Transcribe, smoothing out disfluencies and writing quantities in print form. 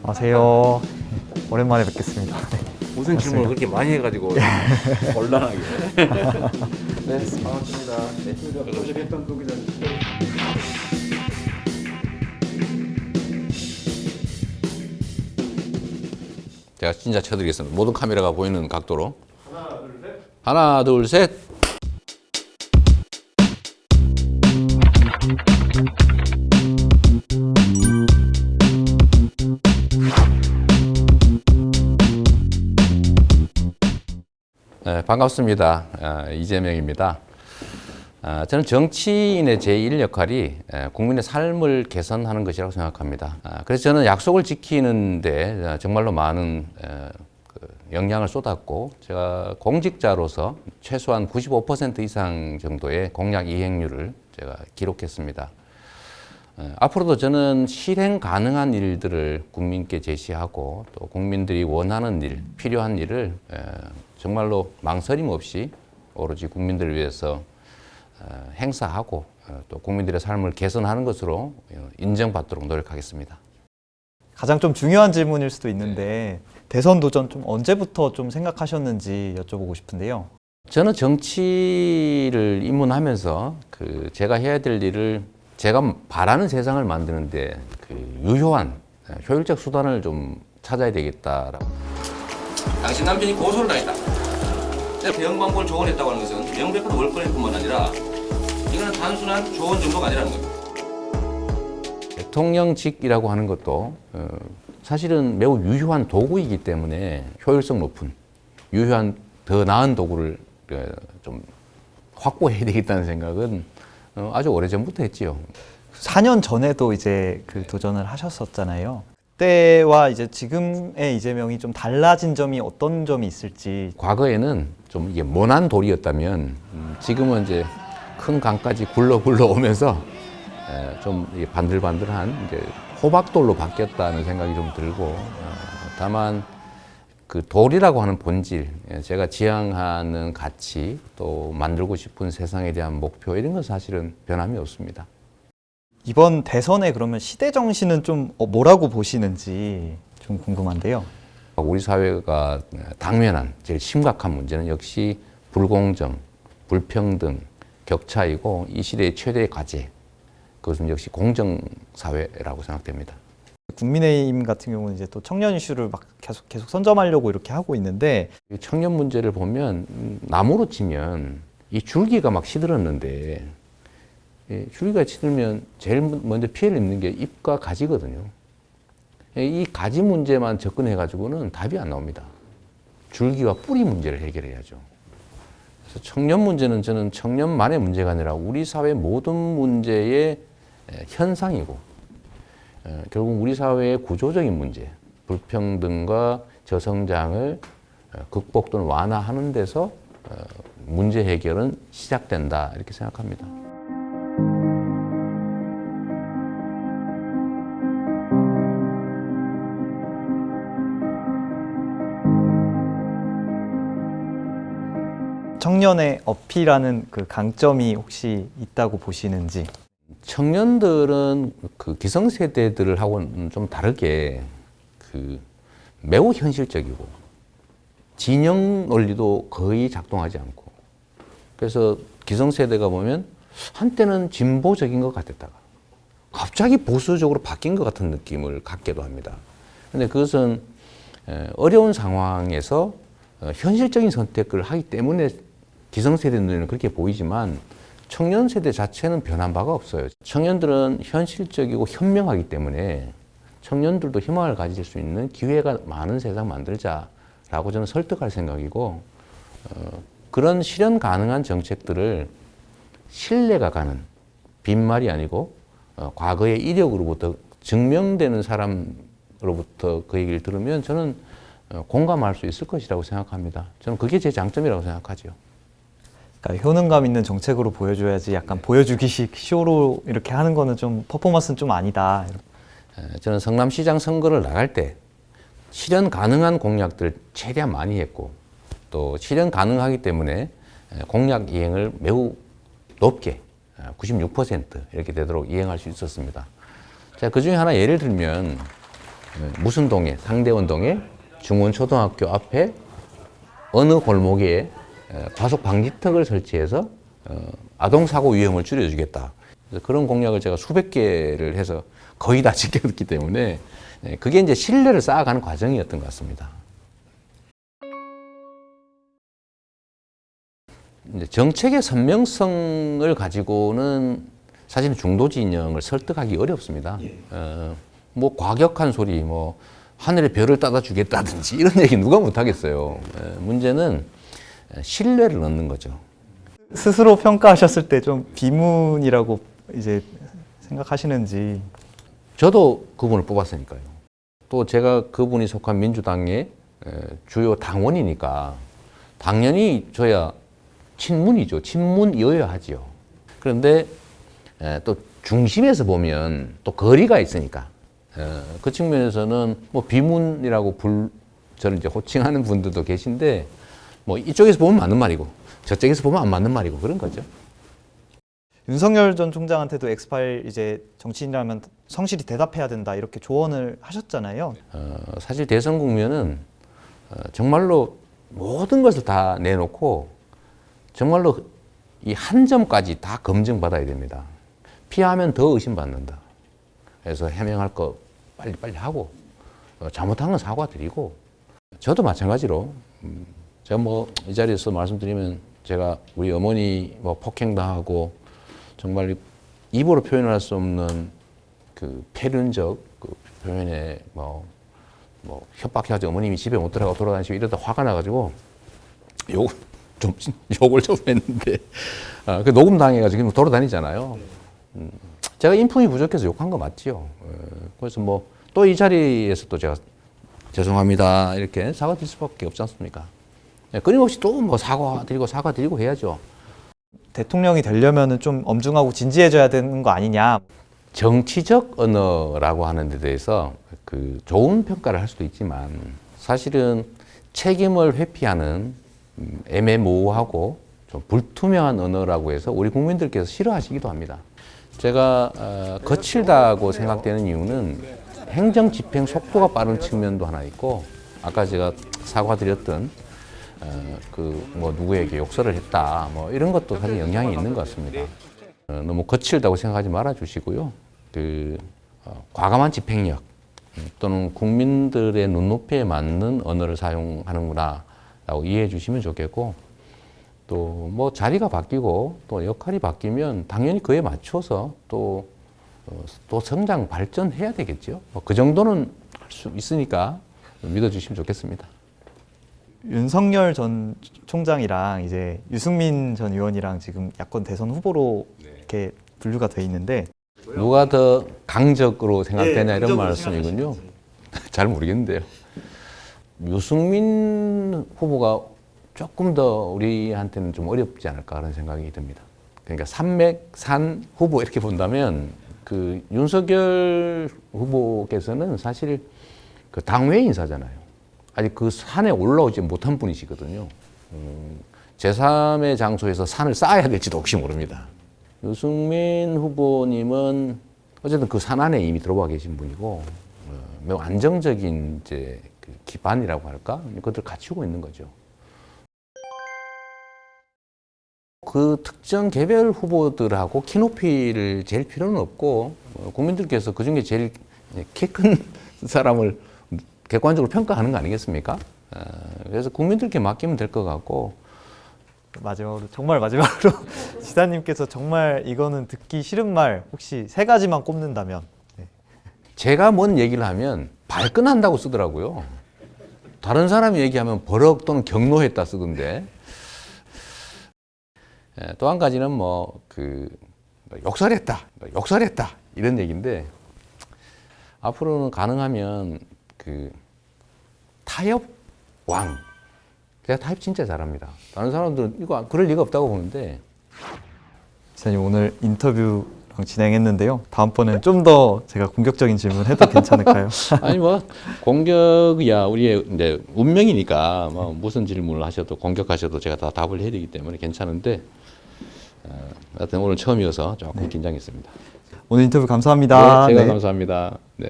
안녕하세요. 오랜만에 뵙겠습니다. 무슨 질문을 그렇게 많이 해가지고 곤란하게. 네, 반갑습니다. 네. 어저께했던 또 기자님. 제가 진짜 쳐드리겠습니다. 모든 카메라가 보이는 각도로. 하나, 둘, 셋. 하나, 둘, 셋. 네, 반갑습니다. 이재명입니다. 저는 정치인의 제1 역할이 국민의 삶을 개선하는 것이라고 생각합니다. 그래서 저는 약속을 지키는데 정말로 많은 영향을 쏟았고, 제가 공직자로서 최소한 95% 이상 정도의 공약 이행률을 제가 기록했습니다. 앞으로도 저는 실행 가능한 일들을 국민께 제시하고, 또 국민들이 원하는 일, 필요한 일을 정말로 망설임 없이 오로지 국민들을 위해서 행사하고, 또 국민들의 삶을 개선하는 것으로 인정받도록 노력하겠습니다. 가장 좀 중요한 질문일 수도 있는데 대선 도전 좀 언제부터 좀 생각하셨는지 여쭤보고 싶은데요. 저는 정치를 입문하면서 제가 해야 될 일을 제가 바라는 세상을 만드는데 유효한, 효율적 수단을 좀 찾아야 되겠다라고. 당신 남편이 고소를 당했다. 내가 대형광고를 조언했다고 하는 것은 명백한 월권일 뿐만 아니라 이거는 단순한 조언 정도가 아니라는 겁니다. 대통령직이라고 하는 것도 사실은 매우 유효한 도구이기 때문에 효율성 높은, 유효한 더 나은 도구를 좀 확보해야 되겠다는 생각은 아주 오래전부터 했지요. 4년 전에도 이제 그 도전을 하셨었잖아요. 그때와 이제 지금의 이재명이 좀 달라진 점이 어떤 점이 있을지. 과거에는 좀 이게 모난 돌이었다면 지금은 이제 큰 강까지 굴러 오면서 좀 반들반들한 이제 호박돌로 바뀌었다는 생각이 좀 들고, 다만 그 돌이라고 하는 본질, 제가 지향하는 가치, 또 만들고 싶은 세상에 대한 목표, 이런 건 사실은 변함이 없습니다. 이번 대선에 그러면 시대 정신은 좀 뭐라고 보시는지 좀 궁금한데요. 우리 사회가 당면한 제일 심각한 문제는 역시 불공정, 불평등, 격차이고, 이 시대의 최대의 과제, 그것은 역시 공정사회라고 생각됩니다. 국민의힘 같은 경우는 이제 또 청년 이슈를 막 계속 선점하려고 이렇게 하고 있는데, 청년 문제를 보면 나무로 치면 이 줄기가 막 시들었는데, 줄기가 시들면 제일 먼저 피해를 입는 게 잎과 가지거든요. 이 가지 문제만 접근해가지고는 답이 안 나옵니다. 줄기와 뿌리 문제를 해결해야죠. 그래서 청년 문제는 저는 청년만의 문제가 아니라 우리 사회 모든 문제의 현상이고, 결국 우리 사회의 구조적인 문제, 불평등과 저성장을 극복 또는 완화하는 데서 문제 해결은 시작된다, 이렇게 생각합니다. 청년의 어필하는 그 강점이 혹시 있다고 보시는지. 청년들은 그 기성세대들하고는 좀 다르게 매우 현실적이고, 진영 논리도 거의 작동하지 않고, 그래서 기성세대가 보면 한때는 진보적인 것 같았다가 갑자기 보수적으로 바뀐 것 같은 느낌을 갖기도 합니다. 근데 그것은 어려운 상황에서 현실적인 선택을 하기 때문에 기성세대 눈에는 그렇게 보이지만, 청년 세대 자체는 변한 바가 없어요. 청년들은 현실적이고 현명하기 때문에 청년들도 희망을 가질 수 있는 기회가 많은 세상 만들자라고 저는 설득할 생각이고, 그런 실현 가능한 정책들을 신뢰가 가는, 빈말이 아니고 과거의 이력으로부터 증명되는 사람으로부터 그 얘기를 들으면 저는 공감할 수 있을 것이라고 생각합니다. 저는 그게 제 장점이라고 생각하죠. 그러니까 효능감 있는 정책으로 보여줘야지, 약간 보여주기식 쇼로 이렇게 하는 거는 좀 퍼포먼스는 좀 아니다. 저는 성남시장 선거를 나갈 때 실현 가능한 공약들 최대한 많이 했고, 또 실현 가능하기 때문에 공약 이행을 매우 높게 96% 이렇게 되도록 이행할 수 있었습니다. 자, 그 중에 하나 예를 들면 무슨 동에, 상대원동에 중원초등학교 앞에 어느 골목에 과속 방지턱을 설치해서 아동사고 위험을 줄여주겠다. 그래서 그런 공약을 제가 수백 개를 해서 거의 다 지켰기 때문에 그게 이제 신뢰를 쌓아가는 과정이었던 것 같습니다. 이제 정책의 선명성을 가지고는 사실은 중도 진영을 설득하기 어렵습니다. 뭐 과격한 소리, 뭐 하늘에 별을 따다 주겠다든지 이런 얘기 누가 못 하겠어요. 문제는 신뢰를 얻는 거죠. 스스로 평가하셨을 때 좀 비문이라고 이제 생각하시는지. 저도 그분을 뽑았으니까요. 또 제가 그분이 속한 민주당의 주요 당원이니까 당연히 저야 친문이죠. 친문이어야 하지요. 그런데 또 중심에서 보면 또 거리가 있으니까 그 측면에서는 뭐 비문이라고 저를 이제 호칭하는 분들도 계신데 뭐 이쪽에서 보면 맞는 말이고 저쪽에서 보면 안 맞는 말이고 그런 거죠. 윤석열 전 총장한테도 엑스파일 이제 정치인이라면 성실히 대답해야 된다 이렇게 조언을 하셨잖아요. 사실 대선 국면은 정말로 모든 것을 다 내놓고 정말로 이 한 점까지 다 검증받아야 됩니다. 피하면 더 의심받는다. 그래서 해명할 거 빨리빨리 하고 잘못한 건 사과드리고 저도 마찬가지로 제가 뭐 이 자리에서 말씀드리면 제가 우리 어머니 뭐 폭행당하고 정말 입으로 표현할 수 없는 그 폐륜적 그 표현에 뭐 협박해가지고 어머님이 집에 못 들어가고 돌아다니시고 이러다 화가 나가지고 욕을 좀 했는데 그 녹음 당해가지고 돌아다니잖아요. 제가 인품이 부족해서 욕한 거 맞지요. 그래서 뭐 또 이 자리에서 또 제가 죄송합니다 이렇게 사과드릴 수밖에 없지 않습니까? 끊임없이 또 뭐 사과드리고 해야죠. 대통령이 되려면은 좀 엄중하고 진지해져야 되는 거 아니냐. 정치적 언어라고 하는 데 대해서 그 좋은 평가를 할 수도 있지만 사실은 책임을 회피하는 애매모호하고 좀 불투명한 언어라고 해서 우리 국민들께서 싫어하시기도 합니다. 제가 거칠다고 생각되는 이유는 행정 집행 속도가 빠른 측면도 하나 있고 아까 제가 사과드렸던 그 뭐 누구에게 욕설을 했다 뭐 이런 것도 사실 영향이 있는 것 같습니다. 너무 거칠다고 생각하지 말아 주시고요. 과감한 집행력 또는 국민들의 눈높이에 맞는 언어를 사용하는구나라고 이해해 주시면 좋겠고 또 뭐 자리가 바뀌고 또 역할이 바뀌면 당연히 그에 맞춰서 또 성장 발전해야 되겠죠. 그 정도는 할 수 있으니까 믿어주시면 좋겠습니다. 윤석열 전 총장이랑 이제 유승민 전 의원이랑 지금 야권 대선 후보로 이렇게 분류가 돼 있는데 누가 더 강적으로 생각되냐 이런 말씀이군요. 잘 모르겠는데요. 유승민 후보가 조금 더 우리한테는 좀 어렵지 않을까 그런 생각이 듭니다. 그러니까 산맥산 후보 이렇게 본다면 그 윤석열 후보께서는 사실 그 당외 인사잖아요. 아직 그 산에 올라오지 못한 분이시거든요. 제3의 장소에서 산을 쌓아야 될지도 혹시 모릅니다. 유승민 후보님은 어쨌든 그 산 안에 이미 들어와 계신 분이고 매우 안정적인 이제 그 기반이라고 할까? 그것들 갖추고 있는 거죠. 그 특정 개별 후보들하고 키높이를 잴 필요는 없고 국민들께서 그중에 제일 키 큰 사람을 객관적으로 평가하는 거 아니겠습니까? 그래서 국민들께 맡기면 될 것 같고 마지막으로 정말 마지막으로 지사님께서 정말 이거는 듣기 싫은 말 혹시 세 가지만 꼽는다면 제가 뭔 얘기를 하면 발끈한다고 쓰더라고요. 다른 사람이 얘기하면 버럭 또는 경노했다 쓰던데 또 한 가지는 욕설했다 이런 얘기인데 앞으로는 가능하면 타협 왕. 제가 타협 진짜 잘합니다. 다른 사람들은 이거 그럴 리가 없다고 보는데. 지사님 오늘 인터뷰랑 진행했는데요. 다음번엔 좀 더 제가 공격적인 질문 해도 괜찮을까요? 아니 공격이야 우리의 이제 운명이니까 무슨 질문을 하셔도 공격하셔도 제가 다 답을 해야 되기 때문에 괜찮은데 하여튼 오늘 처음이어서 조금 긴장했습니다. 오늘 인터뷰 감사합니다. 네, 제가 감사합니다. 네.